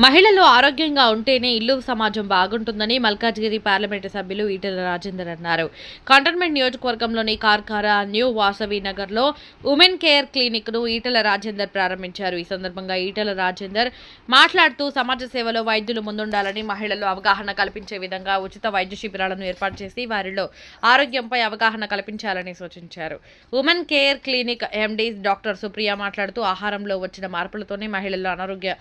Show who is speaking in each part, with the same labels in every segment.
Speaker 1: మహిళలు ఆరోగ్యంగా ఉంటేనే ఇల్లు సమాజం బాగుంటుందని మల్కాజ్గిరి పార్లమెంటు సభ్యులు ఈటెల రాజేందర్ అన్నారు. కంటోన్మెంట్ నియోజకవర్గంలోని కార్కారా న్యూ వాసవి నగర్లో ఉమెన్ కేర్ క్లినిక్ ను ఈటెల రాజేందర్ ప్రారంభించారు. ఈ సందర్భంగా ఈటెల రాజేందర్ మాట్లాడుతూ సమాజ సేవలో వైద్యులు ముందుండాలని, మహిళలు అవగాహన కల్పించే విధంగా ఉచిత వైద్య శిబిరాలను ఏర్పాటు చేసి వారిలో ఆరోగ్యంపై అవగాహన కల్పించాలని సూచించారు. Women care clinic MD doctor Supriya మాట్లాడుతూ ఆహారంలో వచ్చిన మార్పులతోనే మహిళల్లో అనారోగ్య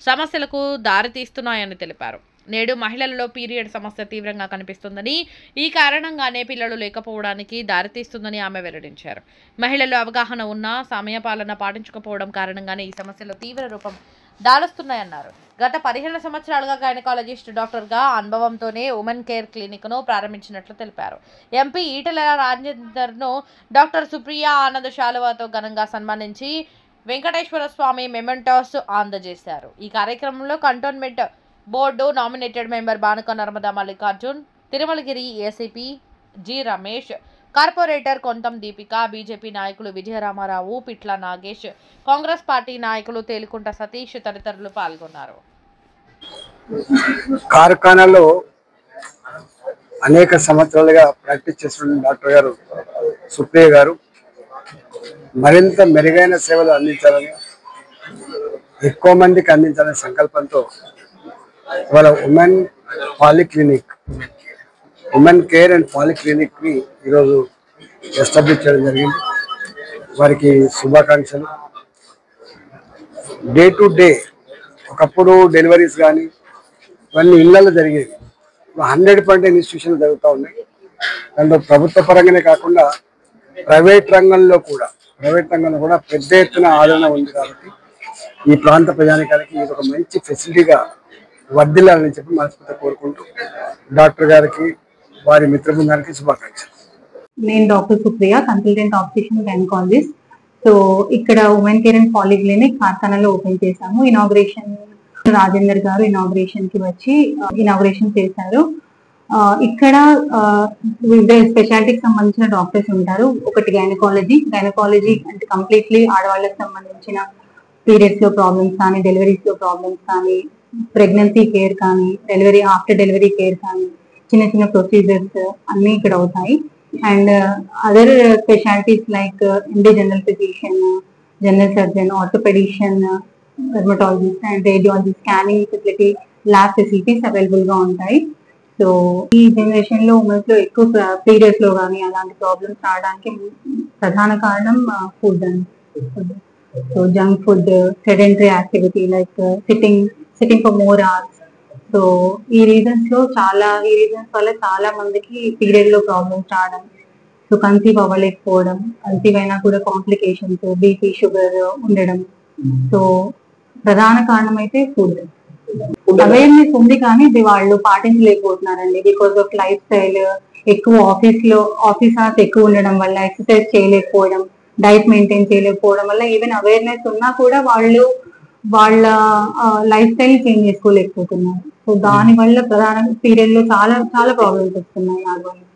Speaker 1: సమస్యలకు దారితీస్తున్నాయని తెలిపారు. నేడు మహిళలలో పీరియడ్ సమస్య తీవ్రంగా కనిపిస్తుందని, ఈ కారణంగానే పిల్లలు లేకపోవడానికి దారితీస్తుందని ఆమె వెల్లడించారు. మహిళల్లో అవగాహన ఉన్నా సమయపాలన పాటించకపోవడం కారణంగానే ఈ సమస్యలు తీవ్ర రూపం దాలుస్తున్నాయన్నారు. గత 15 సంవత్సరాలుగా గైనకాలజిస్ట్ డాక్టర్గా అనుభవంతోనే ఉమెన్ కేర్ క్లినిక్ ను ప్రారంభించినట్లు తెలిపారు. ఎంపీ ఈటెల రాజేందర్ ను డాక్టర్ సుప్రియ ఆనంద్ శాలువాతో ఘనంగా సన్మానించి వెంకటేశ్వర స్వామి మెమెంటోస్ అందజేశారు. ఈ కార్యక్రమంలో cantonment board nominated member Banuka Narmada Mallikarjun, Tirumalagiri ACP G Ramesh, corporator Kontham Deepika, BJP నాయకులు విజయరామారావు, పిట్ల నాగేష్, కాంగ్రెస్ పార్టీ నాయకులు తేలికుంట సతీష్ తదితరులు పాల్గొన్నారు.
Speaker 2: కార్ఖానాలో అనేక సంవత్సరాలుగా ప్రాక్టీస్ చేస్తున్న డాక్టర్ గారు సుప్రియ గారు మరింత మెరుగైన సేవలు అందించాలని, ఎక్కువ మందికి అందించాలనే సంకల్పంతో ఇవాళ ఉమెన్ కేర్ అండ్ పాలిక్లినిక్ ని ఈరోజు ఎస్టాబ్లిష్ చేయడం జరిగింది. వారికి శుభాకాంక్షలు. డే టు డే ఒకప్పుడు డెలివరీస్ కానీ ఇవన్నీ ఇళ్లలో జరిగేవి. 100% ఇన్స్టిట్యూషన్లు జరుగుతూ ఉన్నాయి. దాంట్లో ప్రభుత్వ పరంగానే కాకుండా ప్రైవేట్ రంగంలో కూడా పెద్ద ఎత్తున ఆదరణ ఉంది. కాబట్టి ఈ ప్రాంత ప్రజానికానికి ఇది ఒక మంచి ఫెసిలిటీగా వర్ధిల్లాలని చెప్పి మనస్ఫూర్తిగా కోరుకుంటూ డాక్టర్ గారికి వారి మిత్ర బృందానికి శుభాకాంక్షలు.
Speaker 3: నేను doctor Supriya, consultant obstetrician gynaecologist. So ఇక్కడ ఉమెన్ కేర్ అండ్ పాలిక్లినిక్ కార్ఖానాలో ఓపెన్ చేశాము. ఇనాగ్రేషన్ రాజేందర్ గారు ఇనాగ్రేషన్ కి వచ్చి ఇనాగ్రేషన్ చేశారు. ఇక్కడ వివిధ స్పెషాలిటీకి సంబంధించిన డాక్టర్స్ ఉంటారు. ఒకటి గైనకాలజీ అంటే కంప్లీట్లీ ఆడవాళ్ళకి సంబంధించిన పీరియడ్స్ లో ప్రాబ్లమ్స్ కానీ, డెలివరీస్ లో ప్రాబ్లమ్స్ కానీ, ప్రెగ్నెన్సీ కేర్ కానీ, డెలివరీ ఆఫ్టర్ డెలివరీ కేర్ కానీ, చిన్న చిన్న ప్రొసీజర్స్ అన్ని ఇక్కడ అవుతాయి. And other specialities like MD general physician, general surgeon, orthopaedician, dermatologist and radiology, scanning facility, lab facilities available గా ఉంటాయి. సో ఈ జనరేషన్ లో ఉమెన్స్ లో ఎక్కువ పీరియడ్స్ లో కానీ అలాంటి ప్రాబ్లమ్స్ రావడానికి ప్రధాన కారణం ఫుడ్ అండి. So junk food, sedentary activity like sitting for more hours. So ఈ రీజన్స్ వల్ల చాలా మందికి పీరియడ్ లో ప్రాబ్లమ్స్ రావడం, సో కన్సీవ్ అవ్వలేకపోవడం, కన్సీవ్ అయినా కూడా కాంప్లికేషన్స్, బీపీ, షుగర్ ఉండడం. సో ప్రధాన కారణం అయితే ఫుడ్. అవేర్నెస్ ఉంది కానీ ఇది వాళ్ళు పాటించలేకపోతున్నారండి. బికాస్ ఆఫ్ లైఫ్ స్టైల్, ఎక్కువ ఆఫీస్ అవర్స్ ఎక్కువ ఉండడం వల్ల, ఎక్సర్సైజ్ చేయలేకపోవడం, డైట్ మెయింటైన్ చేయలేకపోవడం వల్ల ఈవెన్ అవేర్నెస్ ఉన్నా కూడా వాళ్ళు వాళ్ళ లైఫ్ స్టైల్ చేంజ్ చేసుకోలేకపోతున్నారు. సో దాని వల్ల ప్రధాన పీరియడ్ లో చాలా ప్రాబ్లమ్స్ వస్తున్నాయి ఆడవాళ్ళకి.